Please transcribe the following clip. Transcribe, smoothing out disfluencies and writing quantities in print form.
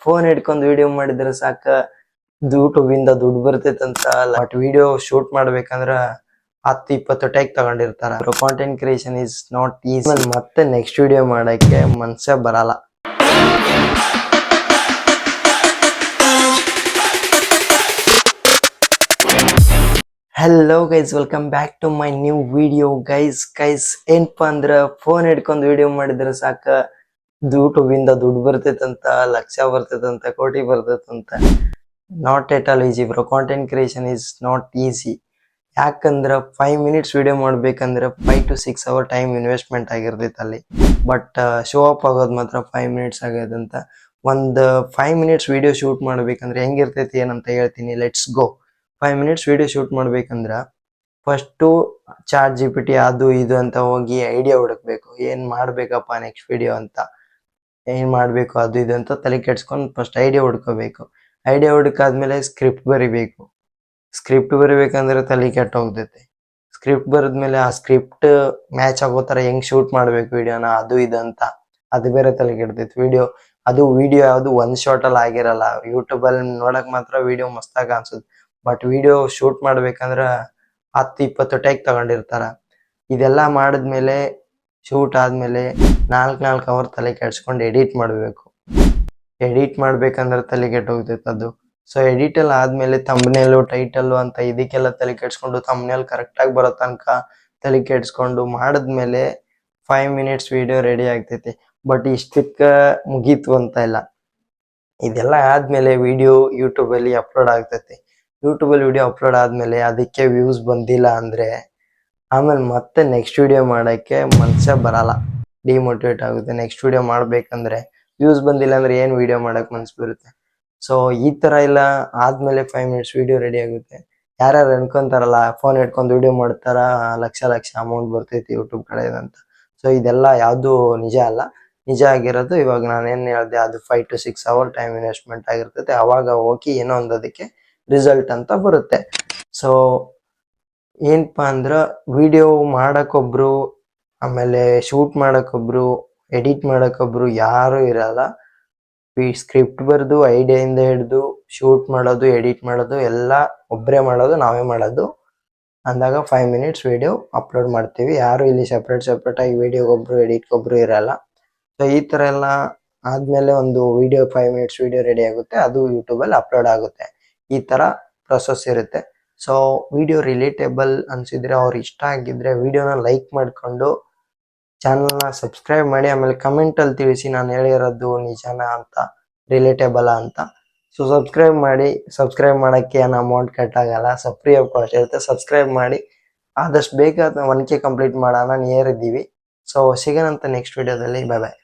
Phone ಹಿಡ್ಕೊಂಡು video ಮಾಡಿದ್ರೆ ಸಾಕ ಯೂಟ್ಯೂಬ್ ಇಂದ ದುಡ್ಡು ಬರ್ತೈತಂತ. ಬಟ್ ವಿಡಿಯೋ ಶೂಟ್ ಮಾಡ್ಬೇಕಂದ್ರ 10-20 ಟೇಕ್ ತಗೊಂಡಿರ್ತಾರ. Content creation is not easy. ಮತ್ತೆ ನೆಕ್ಸ್ಟ್ ವಿಡಿಯೋ ಮಾಡಕ್ಕೆ ಮನ್ಸೇ ಬರಲ್ಲ. Hello guys, welcome back to my new video. Guys ಏನಪ್ಪಾ ಅಂದ್ರ ಫೋನ್ ಹಿಡ್ಕೊಂಡು ವಿಡಿಯೋ ಮಾಡಿದ್ರೆ ಸಾಕ ಯೂಟ್ಯೂಬ್ ಇಂದ ದುಡ್ಡು ಬರ್ತೈತಂತ, ಲಕ್ಷ ಬರ್ತೈತಂತ, ಕೋಟಿ ಬರ್ತೈತಂತ. Not at all easy bro. Content creation is not easy. ಯಾಕಂದ್ರ 5 ಮಿನಿಟ್ಸ್ ವಿಡಿಯೋ ಮಾಡ್ಬೇಕಂದ್ರೆ 5 to 6 ಅವರ್ ಟೈಮ್ ಇನ್ವೆಸ್ಟ್ಮೆಂಟ್ ಆಗಿರ್ತೈತೆ ಅಲ್ಲಿ. ಬಟ್ ಶೋ ಅಪ್ ಆಗೋದು ಮಾತ್ರ 5 ಮಿನಿಟ್ಸ್ ಆಗೋದಂತ. ಒಂದು 5 ಮಿನಿಟ್ಸ್ ವಿಡಿಯೋ ಶೂಟ್ ಮಾಡ್ಬೇಕಂದ್ರೆ ಹೆಂಗಿರ್ತೈತಿ ಏನಂತ ಹೇಳ್ತೀನಿ. Let's go. 5 minutes video shoot ಮಾಡ್ಬೇಕಂದ್ರ ಫಸ್ಟು ಚಾಟ್ GPT ಅದು ಇದು ಅಂತ ಹೋಗಿ ಐಡಿಯಾ ಹುಡುಕ್ಬೇಕು. ಏನ್ ಮಾಡ್ಬೇಕಪ್ಪ ನೆಕ್ಸ್ಟ್ ವಿಡಿಯೋ ಅಂತ, ಏನ್ ಮಾಡ್ಬೇಕು ಅದು ಇದು ಅಂತ ತಲೆ ಕೆಡ್ಸ್ಕೊಂಡು ಫಸ್ಟ್ ಐಡಿಯಾ ಹುಡ್ಕೋಬೇಕು. ಐಡಿಯಾ ಹುಡುಕಾದ್ಮೇಲೆ ಸ್ಕ್ರಿಪ್ಟ್ ಬರಿಬೇಕು. ಸ್ಕ್ರಿಪ್ಟ್ ಬರಿಬೇಕಂದ್ರೆ ತಲೆ ಕೆಟ್ಟ ಹೋಗ್ತೈತೆ. ಸ್ಕ್ರಿಪ್ಟ್ ಬರೆದ್ಮೇಲೆ ಆ ಸ್ಕ್ರಿಪ್ಟ್ ಮ್ಯಾಚ್ ಆಗೋ ತರ ಹೆಂಗ್ ಶೂಟ್ ಮಾಡ್ಬೇಕು ವಿಡಿಯೋನ, ಅದು ಇದು ಅಂತ ಅದು ಬೇರೆ ತಲೆ ಕೆಡ್ತೈತಿ. ವಿಡಿಯೋ ಯಾವ್ದು ಒಂದ್ ಶಾರ್ಟ್ ಅಲ್ಲಿ ಆಗಿರಲ್ಲ. ಯೂಟ್ಯೂಬ್ ಅಲ್ಲಿ ನೋಡಕ್ ಮಾತ್ರ ವಿಡಿಯೋ ಮಸ್ತಾಗ ಅನ್ಸುತ್ತೆ. ಬಟ್ ವಿಡಿಯೋ ಶೂಟ್ ಮಾಡ್ಬೇಕಂದ್ರ 10-20 ಟೇಕ್ ತಗೊಂಡಿರ್ತಾರ. ಇದೆಲ್ಲ ಮಾಡಿದ್ಮೇಲೆ ಶೂಟ್ ಆದ್ಮೇಲೆ 4 ಅವರ್ ತಲೆ ಕೆಡ್ಸ್ಕೊಂಡು ಎಡಿಟ್ ಮಾಡ್ಬೇಕು. ಎಡಿಟ್ ಮಾಡ್ಬೇಕಂದ್ರೆ ತಲೆ ಕೆಟ್ಟ ಹೋಗ್ತೈತೆ ಅದು. ಸೊ ಎಡಿಟ್ ಎಲ್ಲ ಆದ್ಮೇಲೆ ಥಂಬ್ನೇಲು, ಟೈಟಲ್ ಅಂತ ಇದಕ್ಕೆಲ್ಲ ತಲೆ ಕೆಡ್ಸ್ಕೊಂಡು ಥಂಬ್ನೇಲ್ ಕರೆಕ್ಟ್ ಆಗಿ ಬರೋ ತನಕ ತಲೆ ಕೆಡ್ಸ್ಕೊಂಡು ಮಾಡಿದ್ಮೇಲೆ 5 ಮಿನಿಟ್ಸ್ ವಿಡಿಯೋ ರೆಡಿ ಆಗ್ತೈತಿ. ಬಟ್ ಇಷ್ಟಕ್ಕ ಮುಗೀತು ಅಂತ ಇಲ್ಲ. ಇದೆಲ್ಲ ಆದ್ಮೇಲೆ ವಿಡಿಯೋ ಯೂಟ್ಯೂಬ್ ಅಲ್ಲಿ ಅಪ್ಲೋಡ್ ಆಗ್ತೈತಿ. ಯೂಟ್ಯೂಬ್ ಅಲ್ಲಿ ವಿಡಿಯೋ ಅಪ್ಲೋಡ್ ಆದ್ಮೇಲೆ ಅದಕ್ಕೆ ವ್ಯೂಸ್ ಬಂದಿಲ್ಲ ಅಂದ್ರೆ ಆಮೇಲೆ ಮತ್ತೆ ನೆಕ್ಸ್ಟ್ ವಿಡಿಯೋ ಮಾಡಕ್ಕೆ ಮನ್ಸೇ ಬರಲ್ಲ. ಡಿಮೋಟಿವೇಟ್ ಆಗುತ್ತೆ. ನೆಕ್ಸ್ಟ್ ವಿಡಿಯೋ ಮಾಡ್ಬೇಕಂದ್ರೆ ವ್ಯೂಸ್ ಬಂದಿಲ್ಲ ಅಂದ್ರೆ ಏನ್ ವಿಡಿಯೋ ಮಾಡಕ್ ಮನ್ಸು ಬರುತ್ತೆ. ಸೊ ಈ ತರ ಎಲ್ಲ ಆದ್ಮೇಲೆ 5 ಮಿನಿಟ್ಸ್ ವಿಡಿಯೋ ರೆಡಿ ಆಗುತ್ತೆ. ಯಾರ್ಯಾರು ಅನ್ಕೊಂತಾರಲ್ಲ ಫೋನ್ ಹಿಡ್ಕೊಂಡು ವಿಡಿಯೋ ಮಾಡ್ತಾರ, ಲಕ್ಷ ಅಮೌಂಟ್ ಬರ್ತೈತಿ ಯೂಟ್ಯೂಬ್ ಕಡೆದಂತ. ಸೊ ಇದೆಲ್ಲ ಯಾವ್ದು ನಿಜ ಅಲ್ಲ. ನಿಜ ಆಗಿರೋದು ಇವಾಗ ನಾನು ಏನ್ ಹೇಳ್ದೆ, ಅದು 5 to 6 ಅವರ್ ಟೈಮ್ ಇನ್ವೆಸ್ಟ್ಮೆಂಟ್ ಆಗಿರ್ತೈತೆ. ಅವಾಗ ಹೋಗಿ ಏನೋ ಒಂದು ಅದಕ್ಕೆ ರಿಸಲ್ಟ್ ಅಂತ ಬರುತ್ತೆ. ಸೊ ಏನಪ್ಪಾ ಅಂದ್ರ ವಿಡಿಯೋ ಮಾಡಕ್ಕೊಬ್ರು, ಆಮೇಲೆ ಶೂಟ್ ಮಾಡಕ್ಕೊಬ್ರು, ಎಡಿಟ್ ಮಾಡಕ್ಕೊಬ್ರು ಯಾರು ಇರಲ್ಲ. ಸ್ಕ್ರಿಪ್ಟ್ ಬರ್ದು ಐಡಿಯಾಯಿಂದ ಹಿಡಿದು ಶೂಟ್ ಮಾಡೋದು, ಎಡಿಟ್ ಮಾಡೋದು ಎಲ್ಲ ಒಬ್ಬರೇ ಮಾಡೋದು, ನಾವೇ ಮಾಡೋದು ಅಂದಾಗ 5 ಮಿನಿಟ್ಸ್ ವಿಡಿಯೋ ಅಪ್ಲೋಡ್ ಮಾಡ್ತೀವಿ. ಯಾರು ಇಲ್ಲಿ ಸೆಪ್ರೇಟ್ ಆಗಿ ವಿಡಿಯೋಗೊಬ್ರು ಎಡಿಟ್ಗೊಬ್ರು ಇರಲ್ಲ. ಸೊ ಈ ತರ ಎಲ್ಲ ಆದ್ಮೇಲೆ ಒಂದು ವಿಡಿಯೋ 5 ಮಿನಿಟ್ಸ್ ವಿಡಿಯೋ ರೆಡಿ ಆಗುತ್ತೆ. ಅದು ಯೂಟ್ಯೂಬ್ ಅಲ್ಲಿ ಅಪ್ಲೋಡ್ ಆಗುತ್ತೆ. ಈ ತರ ಪ್ರೊಸೆಸ್ ಇರುತ್ತೆ. ಸೊ ವಿಡಿಯೋ ರಿಲೇಟೇಬಲ್ ಅನ್ಸಿದ್ರೆ, ಅವ್ರು ಇಷ್ಟ ಆಗಿದ್ರೆ ವಿಡಿಯೋನ ಲೈಕ್ ಮಾಡ್ಕೊಂಡು ಚಾನಲ್ನ ಸಬ್ಸ್ಕ್ರೈಬ್ ಮಾಡಿ. ಆಮೇಲೆ ಕಮೆಂಟ್ ಅಲ್ಲಿ ತಿಳಿಸಿ ನಾನು ಹೇಳಿರೋದು ನಿಜಾನ ಅಂತ, ರಿಲೇಟೇಬಲ್ ಅಂತ. ಸೊ ಸಬ್ಸ್ಕ್ರೈಬ್ ಮಾಡಕ್ಕೆ ಏನು ಅಮೌಂಟ್ ಕಟ್ ಆಗಲ್ಲ, ಫ್ರೀ ಆಫ್ ಕಾಸ್ಟ್ ಇರುತ್ತೆ. ಸಬ್ಸ್ಕ್ರೈಬ್ ಮಾಡಿ. ಆದಷ್ಟು ಬೇಗ 1K ಕಂಪ್ಲೀಟ್ ಮಾಡೋಣ, ನಿಯರ್ ಇದ್ದೀವಿ. ಸೊ ಸಿಗೋಣಂತ ನೆಕ್ಸ್ಟ್ ವಿಡಿಯೋದಲ್ಲಿ. ಬಾಯ್.